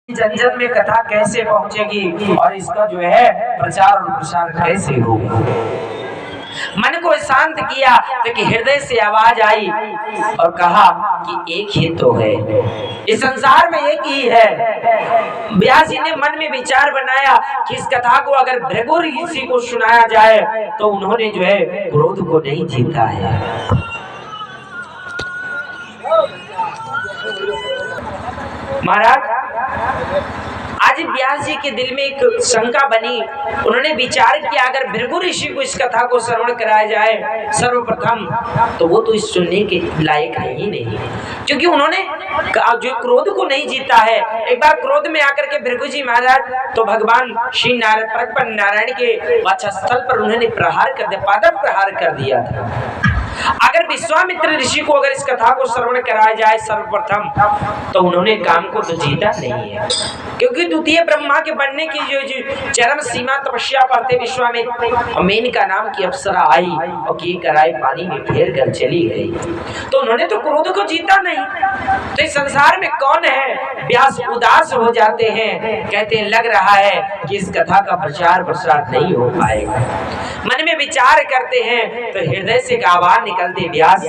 जन में कथा कैसे पहुंचेगी और इसका जो है प्रचार और प्रसार कैसे होगा। मन को शांत किया तो कि हृदय से आवाज आई और कहा कि एक ही तो है, इस संसार में एक ही है। व्यास जी ने मन में विचार बनाया कि इस कथा को अगर भृगु ऋषि को सुनाया जाए तो उन्होंने जो है क्रोध को नहीं जीता है। महाराज आज व्यास जी के दिल में एक शंका बनी। उन्होंने विचार किया अगर भृगु ऋषि को इस कथा को श्रवण कराया जाए सर्वप्रथम तो वो तो इस सुनने के लायक है ही नहीं, क्योंकि उन्होंने जो क्रोध को नहीं जीता है। एक बार क्रोध में आकर के भृगु जी महाराज तो भगवान श्री नारायण के वक्षस्थल पर उन्होंने प्रहार कर दिया, पादप प्रहार कर दिया था। अगर विश्वामित्र ऋषि को अगर इस कथा को श्रवण कराया जाए सर्वप्रथम तो उन्होंने काम को तो जीता नहीं है, क्योंकि द्वितीय ब्रह्मा के बनने की जो चरम सीमा तपस्या पर थे विश्वामित्र, मेनका नाम की अप्सरा आई और की कराई पानी में फेर कर चली गई, तो उन्होंने तो क्रोध को जीता नहीं। तो इस संसार में कौन है? व्यास उदास हो जाते हैं, कहते हैं लग रहा है कि इस कथा का प्रचार प्रसार नहीं हो पाएगा। मन में विचार करते हैं तो हृदय से आवाज निकलती, व्यास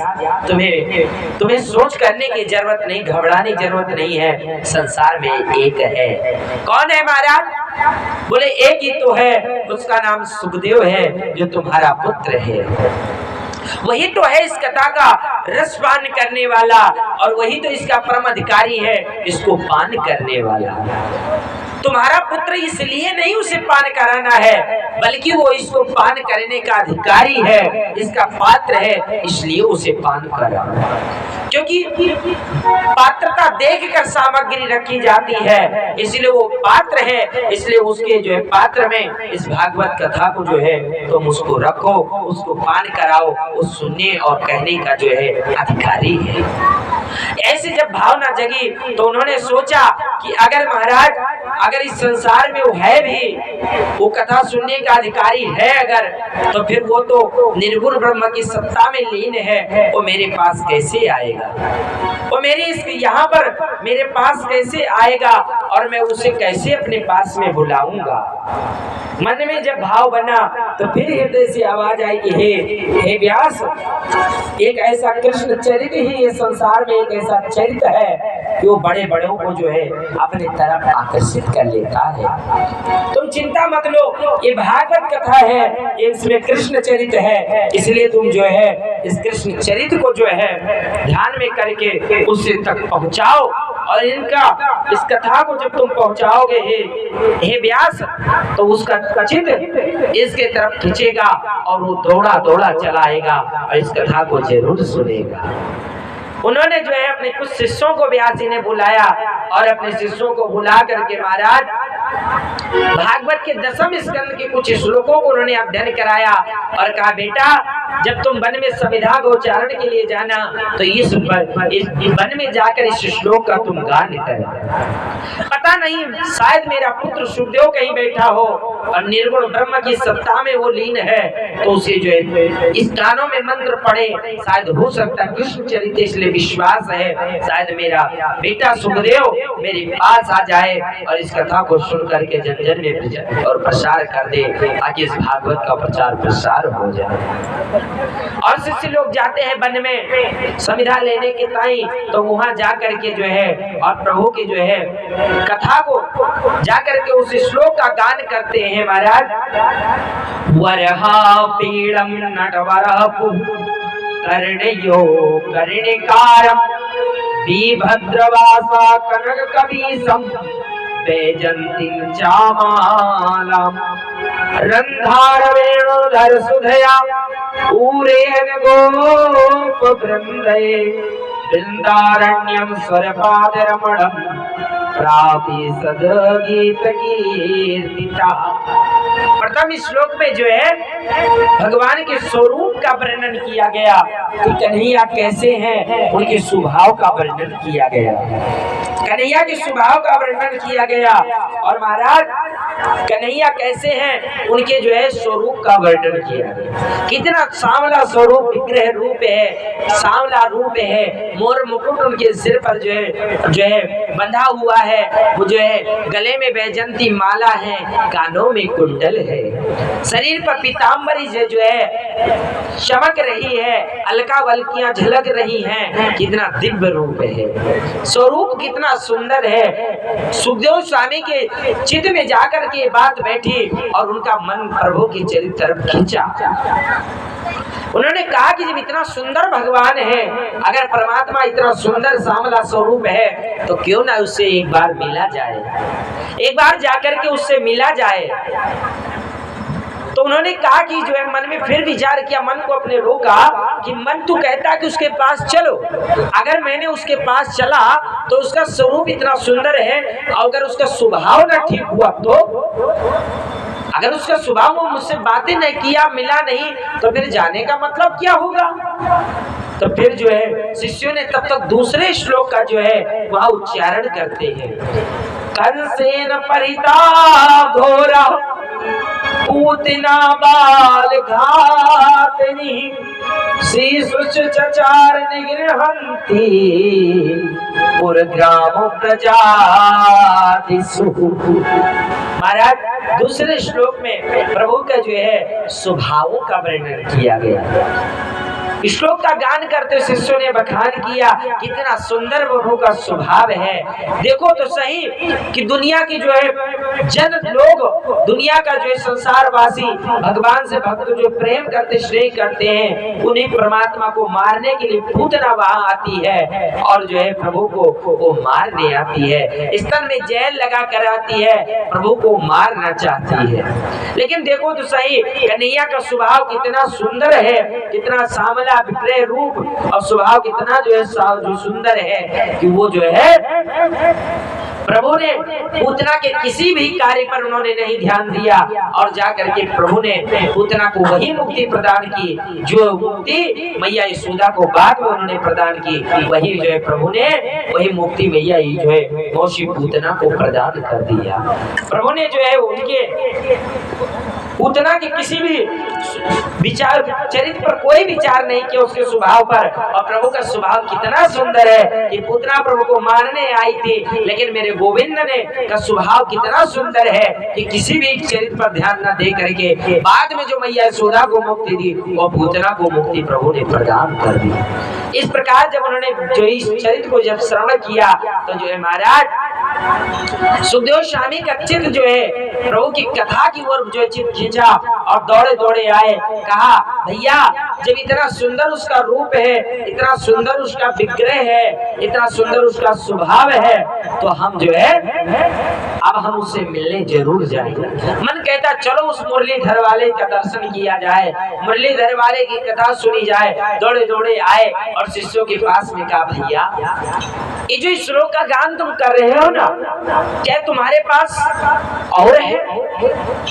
तुम्हें सोच करने की जरूरत नहीं, घबराने की जरूरत नहीं है, संसार में एक है। कौन है महाराज? बोले एक ही तो है, उसका नाम सुखदेव है जो तुम्हारा पुत्र है। वही तो है इस कथा का रसपान करने वाला और वही तो इसका परम अधिकारी है, इसको पान करने वाला। तुम्हारा पुत्र इसलिए नहीं उसे पान कराना है, बल्कि वो इसको पान करने का अधिकारी है, इसका पात्र है, इसलिए उसे पान कराना। क्योंकि पात्रता देखकर सामग्री रखी जाती है, इसलिए वो पात्र है, इसलिए उसके जो है पात्र में इस भागवत कथा को जो है तुम उसको रखो, उसको पान कराओ, उस सुनने और कहने का जो है अधिकारी है। ऐसे जब भावना जगी तो उन्होंने सोचा कि अगर महाराज अगर इस संसार में वो है भी, वो कथा सुनने का अधिकारी है अगर, तो फिर वो तो निर्गुण ब्रह्म की सत्ता में लीन है, वो मेरे पास कैसे आएगा? वो मेरे इस यहाँ पर मेरे पास कैसे आएगा और मैं उसे कैसे अपने पास में बुलाऊंगा? मन में जब भाव बना तो फिर हृदय से आवाज आई कि हे व्यास, एक ऐसा कृष्ण चरित्र ही इस संसार में एक ऐसा चरित्र है कि वो बड़े बड़ों को जो है अपने तरफ आकर्षित कर लेता है। तुम चिंता मत लो, ये भागवत कथा है, इसमें कृष्ण चरित्र है, इसलिए तुम जो है इस कृष्ण चरित्र को जो है ध्यान में करके उससे तक पहुंचाओ और इनका इस कथा को जब तुम पहुंचाओगे हे व्यास तो उसका कचित इसके तरफ खींचेगा और वो दौड़ा दौड़ा चलाएगा और इस कथा को जरूर सुनेगा। उन्होंने जो है अपने कुछ शिष्यों को व्यास जी ने बुलाया और अपने शिष्यों को बुला करके महाराज भागवत के 10वें स्कंद के कुछ श्लोकों को उन्होंने अध्ययन कराया और कहा बेटा जब तुम वन में समिधा गोचारण के लिए जाना तो इस वन में जाकर इस श्लोक का तुम गान करना। पता नहीं शायद मेरा पुत्र सुखदेव कहीं बैठा हो और निर्गुण ब्रह्म की सत्ता में वो लीन है, तो उसे जो है इस गानों में मंत्र पढ़े, शायद हो सकता है कृष्ण चरित्र, इसलिए विश्वास है शायद मेरा बेटा सुखदेव मेरे पास आ जाए और इस कथा को सुन करके जन जन में और प्रसार कर दे, ताकि इस भागवत का प्रचार प्रसार हो जाए। और शिष्य लोग जाते हैं वन में समिधा लेने के ताई, तो वहां जाकर के जो है और प्रभु की जो है कथा को जाकर के उस श्लोक का गान करते हैं महाराज। वरहा पीड़म नटवरः कर्णयो कर्णिकारं वीभद्रवासा कनक कवीसं वैजयन्तीं चामालां रन्धारवेणुधर सुधया ऊरेण गोप वृन्दे वृन्दारण्यं स्वरपादरमणं प्रापि सदगीत कीर्तिता। प्रथम श्लोक में जो है भगवान के स्वरूप का वर्णन किया गया कि कन्हैया कैसे हैं, उनके स्वभाव का वर्णन किया गया, कन्हैया के स्वभाव का वर्णन किया गया। और महाराज कन्हैया कैसे हैं, उनके जो है स्वरूप का वर्णन किया गया। कितना सांवला स्वरूप विग्रह रूप है, सांवला रूप है। मोर मुकुट उनके सिर पर जो है बंधा हुआ है। वो जो है गले में बैजंती माला है, कानों में कुंडल है, शरीर पर पीतांबरी से जो है चमक रही है, अलका वल्कियां झलक रही हैं। कितना दिव्य रूप है, स्वरूप कितना सुंदर है। सुखदेव स्वामी के चित्त में जाकर के बात बैठी और उनका मन प्रभु की चरित्र तरफ खींचा। उन्होंने कहा कि जब इतना सुंदर भगवान है, अगर परमात्मा इतना सुंदर सांवला स्वरूप है, तो क्यों ना उससे एक बार मिला जाए, एक बार जाकर के उससे मिला जाए। तो उन्होंने कहा कि जो है मन में फिर विचार किया, मन को अपने रोका कि मन तू कहता कि उसके पास चलो, अगर मैंने उसके पास चला तो उसका स्वरूप इतना सुंदर है, और अगर उसका स्वभाव ना ठीक हुआ तो, अगर उसका स्वभाव वो मुझसे बातें नहीं किया, मिला नहीं, तो फिर जाने का मतलब क्या होगा। तो फिर जो है शिष्यों ने तब तक दूसरे श्लोक का जो है वह उच्चारण करते हैं। कंसेन परिता घोरा पूतना बाल घातनी श्री सुचार निगृहंती पुरग्राम प्रजा। महाराज दूसरे श्लोक में प्रभु का जो है स्वभावों का वर्णन किया गया। श्लोक का गान करते शिष्यों ने बखान किया, कितना सुंदर प्रभु का स्वभाव है। देखो तो सही कि दुनिया की जो है जन लोग, दुनिया का जो है संसारवासी भगवान से भक्त जो प्रेम करते स्नेह करते हैं, उन्हीं परमात्मा को मारने के लिए पूतना वहां आती है और जो है प्रभु को वो मारने आती है, स्तन में जेल लगा कर आती है, प्रभु को मारना चाहती है। लेकिन देखो तो सही कन्हैया का स्वभाव कितना सुंदर है, कितना सांवला विग्रह रूप और स्वभाव कितना जो है जो सुंदर है कि वो जो है प्रभु ने पूतना के किसी भी कार्य पर उन्होंने नहीं ध्यान दिया और जाकर के प्रभु ने पूतना को वही मुक्ति प्रदान की जो मुक्ति मैया यशोदा को बाद में उन्होंने प्रदान की। वही जो है प्रभु ने वही मुक्ति मैया जो है मौसी पूतना को प्रदान कर दिया। प्रभु ने जो है उनके पूतना के किसी भी विचार चरित्र पर कोई विचार नहीं किया, उसके स्वभाव पर। और प्रभु का स्वभाव कितना सुंदर है कि पूतना प्रभु को मारने आई थी, लेकिन मेरे गोविंद ने का स्वभाव कितना सुंदर है कि किसी भी चरित्र पर ध्यान न दे करके बाद में जो मैया यशोदा को मुक्ति दी वो पूतना को मुक्ति प्रभु ने प्रदान कर दी। इस प्रकार जब उन्होंने जो इस चरित्र को जब श्रवण किया तो जो है महाराज सुखदेव स्वामी का चित्त जो है प्रभु की कथा की ओर जो चित्त खींचा और दौड़े दौड़े आए। कहा भैया जब इतना सुंदर उसका रूप है, इतना सुंदर उसका विग्रह है, इतना सुंदर उसका स्वभाव है, तो हम जो है अब हम उससे मिलने जरूर जाएंगे। मन कहता चलो उस मुरलीधर वाले का दर्शन किया जाए, मुरलीधर वाले की कथा सुनी जाए। दौड़े दौड़े आए और शिष्यों के पास में कहा भैया ये जो श्लोक का गान तुम कर रहे हो ना, क्या तुम्हारे पास और है?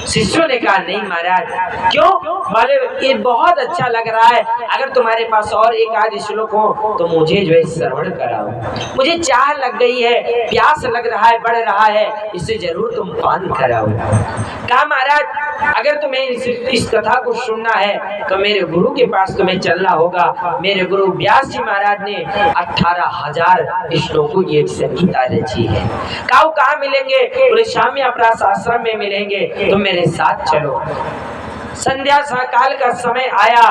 शिष्यों ने कहा नहीं महाराज। क्यों? बोले ये बहुत अच्छा लग रहा है, अगर तुम्हारे पास और एक आध श्लोक हो तो मुझे जो है श्रवण कराओ, मुझे चाह लग गई है, प्यास लग रहा है, बढ़ रहा है, इससे जरूर तुम पान कराओ। कहा महाराज अगर तुम्हें इस कथा को सुनना है तो मेरे गुरु के पास तुम्हें चलना होगा। मेरे गुरु व्यास जी महाराज ने 18,000 श्लोकों की एक संहिता रची है। कहाँ मिलेंगे? पूरे शामी अपरास आश्रम में मिलेंगे, तुम मेरे साथ चलो। संध्या काल का समय आया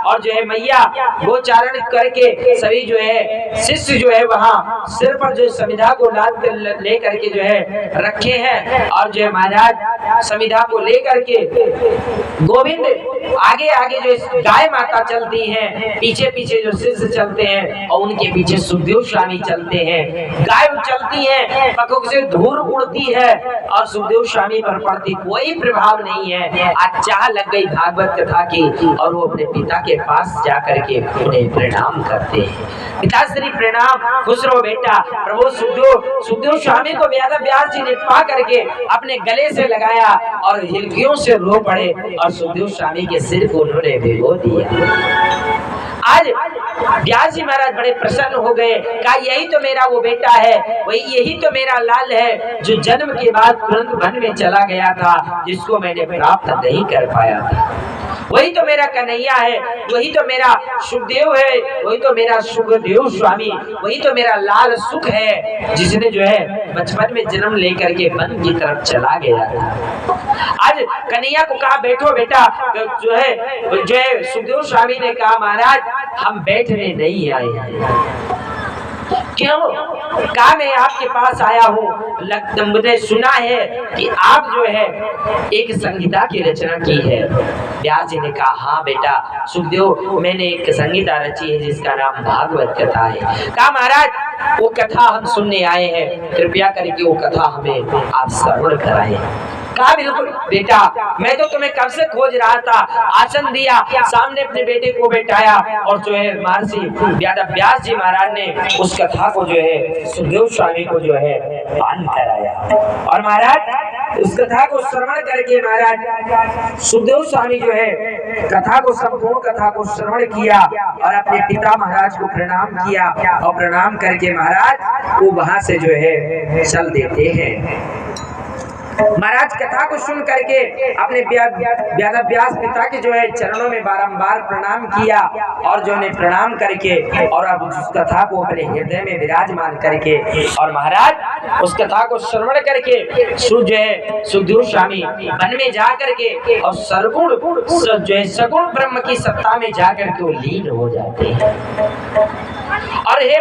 और जो है मैया गोचारण करके सभी जो है शिष्य जो है वहाँ सिर पर जो समिधा को लाद ले करके जो है रखे हैं और जो है महाराज समिधा को ले करके गोविंद आगे आगे जो गाय माता चलती हैं, पीछे पीछे जो शिष्य चलते हैं और उनके पीछे सुखदेव स्वामी चलते हैं। गाय चलती है, पखों से धूल उड़ती है और सुखदेव स्वामी पर पड़ती कोई प्रभाव नहीं है। आज चाह लग गई भागवत कथा की और वो अपने पिता के पास जाकर के उन्हें प्रणाम करते हैं। पिताश्री प्रणाम, खुश रहो बेटा। प्रभु सुखदेव स्वामी को व्यास जी ने पा करके अपने गले से लगाया और हिलकियों से रो पड़े और सुखदेव स्वामी के सिर को उन्होंने भिगो दिया। आज व्यास जी महाराज बड़े प्रसन्न हो गए, कहा यही तो मेरा वो बेटा है, वही यही तो मेरा लाल है जो जन्म के बाद तुरंत वन में चला गया था, जिसको मैंने प्राप्त नहीं कर पाया था। वही तो मेरा कन्हैया है, वही तो मेरा सुखदेव है, वही तो मेरा सुखदेव स्वामी, वही तो मेरा लाल सुख है, जिसने जो है बचपन में जन्म लेकर के वन की तरफ चला गया था। आज कन्हैया को कहा बैठो बेटा, जो है सुखदेव स्वामी ने कहा महाराज हम बैठने नहीं आए हैं। क्यों? कहा मैं आपके पास आया हूँ, मुझे सुना है कि आप जो है एक संगीता की रचना की है। व्यास जी ने कहा हाँ बेटा सुखदेव, मैंने एक संगीता रची है जिसका नाम भागवत कथा है। कहा महाराज वो कथा हम सुनने आए हैं, कृपया करके वो कथा हमें आप श्रवण कराएं। कहा बिल्कुल बेटा, मैं तो तुम्हें कब से खोज रहा था। आसन दिया, सामने अपने बेटे को बैठाया और जो है महर्षि व्यास जी महाराज ने उस कथा को जो है सुखदेव स्वामी को जो है पान कराया। और महाराज उस कथा को श्रवण करके महाराज सुखदेव स्वामी जो है कथा को संपूर्ण कथा को श्रवण किया और अपने पिता महाराज को प्रणाम किया और प्रणाम करके महाराज वो वहां से जो है चल देते हैं। महाराज कथा को सुन करके अपने व्यास पिता के जो है चरणों में बारंबार प्रणाम किया और जो ने प्रणाम करके और अब उस कथा को अपने हृदय में विराजमान करके और महाराज उस कथा को श्रवण करके सुखदेव स्वामी वन में जा करके और सर्वगुण जो है सगुण ब्रह्म की सत्ता में जा करके वो लीन हो जाते हैं। और हे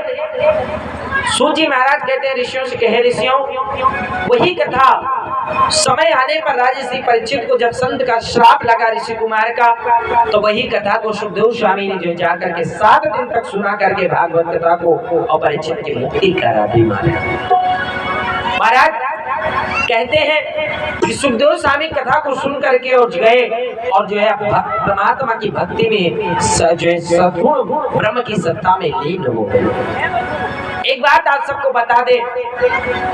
सूजी महाराज कहते हैं ऋषियों से कहे ऋषियों, वही कथा समय आने पर राजर्षि परीक्षित को जब संत का श्राप लगा ऋषि कुमार का, तो वही कथा को सुखदेव स्वामी ने जो जाकर के 7 दिन तक सुना करके भागवत कथा को और परीक्षित की मुक्ति करा दी। महाराज कहते हैं कि सुखदेव स्वामी कथा को सुन करके और गए और जो है परमात्मा की भक्ति में जो है सगुण ब्रह्म की सत्ता में लीन हो गए। एक बात आप सबको बता दे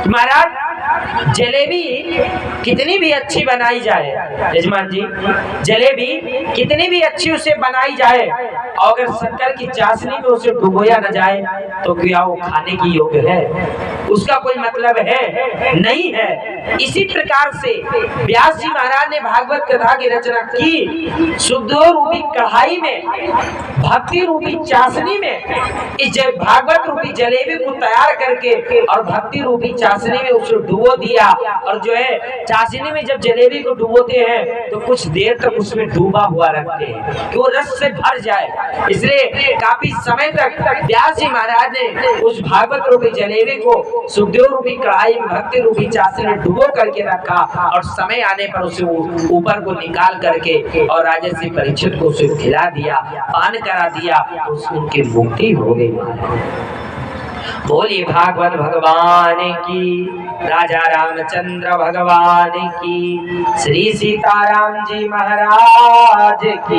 महाराज, जलेबी कितनी भी अच्छी बनाई जाए यजमान जी, जलेबी कितनी भी अच्छी उसे बनाई जाए और अगर शक्कर की चाशनी में उसे डुबोया न जाए तो क्या वो खाने की योग्य है? उसका कोई मतलब है? नहीं है। इसी प्रकार से व्यास जी महाराज ने भागवत कथा की रचना की, सुखदेव रूपी कढ़ाई में भक्ति रूपी चाशनी में इस भागवत रूपी जलेबी को तैयार करके और भक्ति रूपी चाशनी में उसे डुबो दिया। और जो है चाशनी में जब जलेबी को डुबोते हैं तो कुछ देर तक उसमें डूबा हुआ रखते हैं कि वो रस से भर जाए। इसलिए काफी समय तक व्यास जी महाराज ने उस भागवत रूपी जलेबी को सुखदेव रूपी कढ़ाई में भक्ति रूपी चाशनी में डुबो करके रखा और समय आने पर उसे ऊपर को निकाल करके और राजर्षि परीक्षित को उसे खिला दिया, पान करा दिया, उनकी मुक्ति हो गई। बोलिए भागवत भगवान की, राजा रामचंद्र भगवान की, श्री सीताराम जी महाराज की।